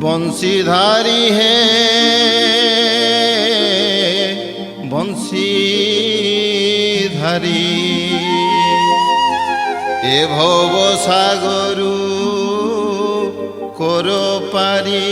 बंशीधारी है बंशीधारी ए भव सागरु कर पारी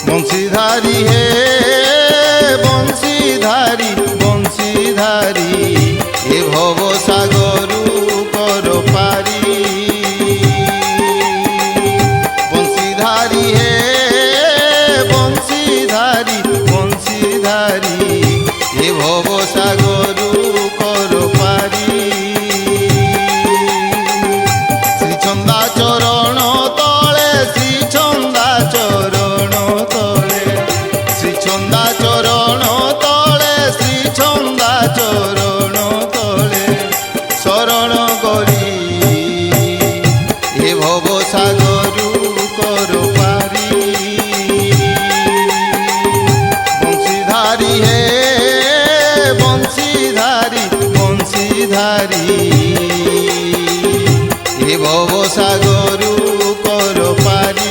बंशीधारी है बंशीधारी बंशीधारी ए भव सागरु कर पारी बंशीधारी है बंशीधारी बंशीधारी ए भव सागरु कर पारी श्री चंदा चरण तले श्री चंदा चरण चरण तले श्री चंदा चरण तले शरण करी ए भव सागरु कर पारी बंशीधारी है बंशीधारी बंशीधारी ए भव सागरु कर पारी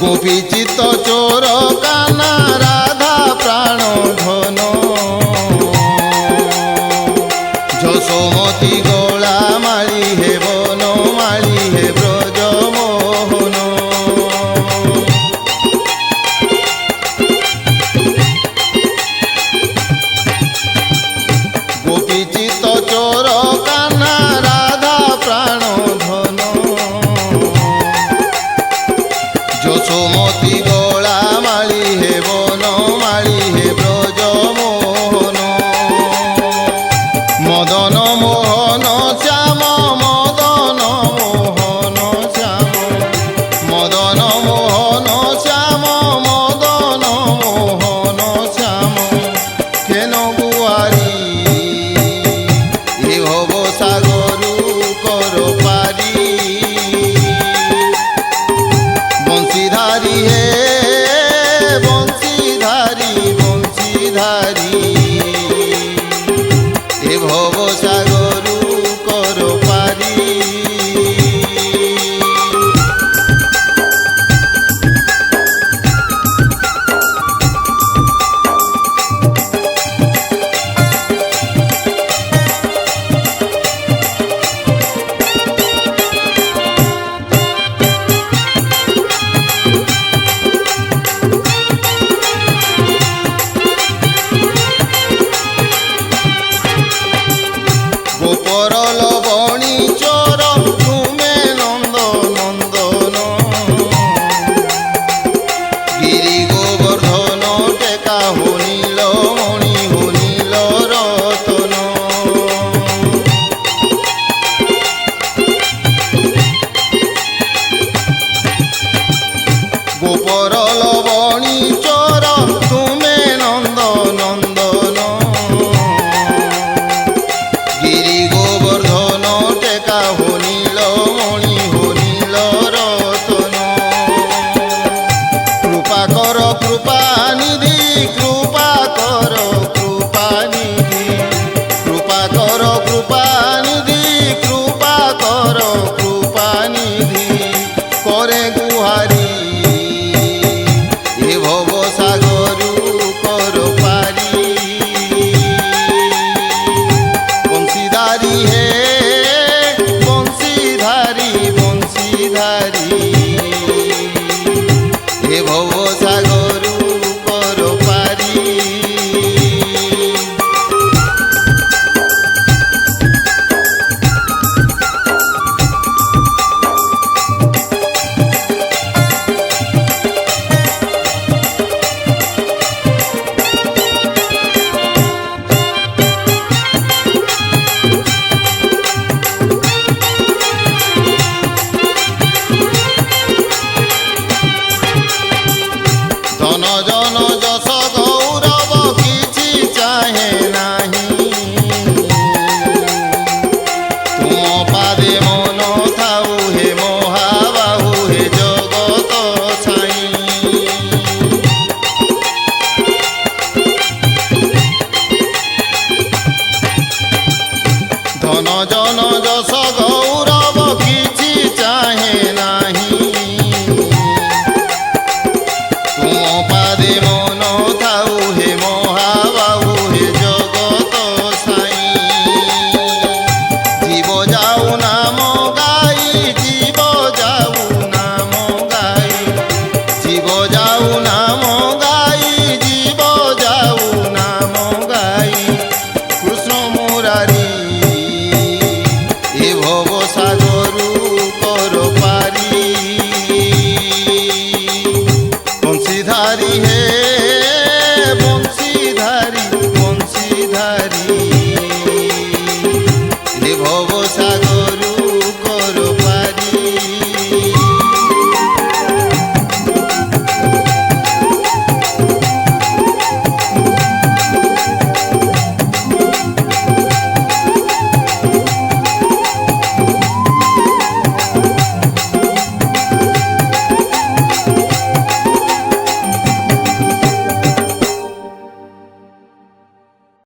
गोपी चित्त चोर काना राधा प्राण धन यशोमती गला माली हे बन माली हे ब्रज मोहन गोपी चित्त चोर काना राधा प्राण धन यशोमती गला माली हे बन माली हे ब्रज मोहन मदन मोहन श्याम मदन मोहन श्याम मदन मोहन श्याम मदन मोहन श्याम केन गुआरी ए भव सागरु कर पारी बंशीधारी है बंशीधारी बंशीधारी ए भव सागरु कर पारी गोपरल बणी चोर तुमे नंद नंदन गिरी गोवर्धन टेका हुनील मणि हुनील रतन गोपरल बणी चोर तुमे नंद नंदन गिरी गोवर्धन टेका हुनील मणि हुनील रतन कृपा कर कृपा निधि कृपा कर कृपा निधि कृपा कर कृपा निधि कृपा कर कृपा निधि करे गुहारी ए भव सागरु कर पारी बंशीधारी है बंशीधारी बंशीधारी हे भव सागरु कर ধন জন যশ গৌরব কিছু চাহে নাহি তুম পাদে মন থাউ হে মহাবাহু হে জগত ছাই ধন জন যশ গৌরব কিছু চাহে নাহি তুম পাদে মন থাউ হে মহাবাহু হে জগত সাই জীব যাও নাম গাই জীব যাও নাম গাই জীব যাও নাম গাই জীব যাও নাম গাই কৃষ্ণ মুরারি এ ভব সাগরু কর পারি বংশীধারী হে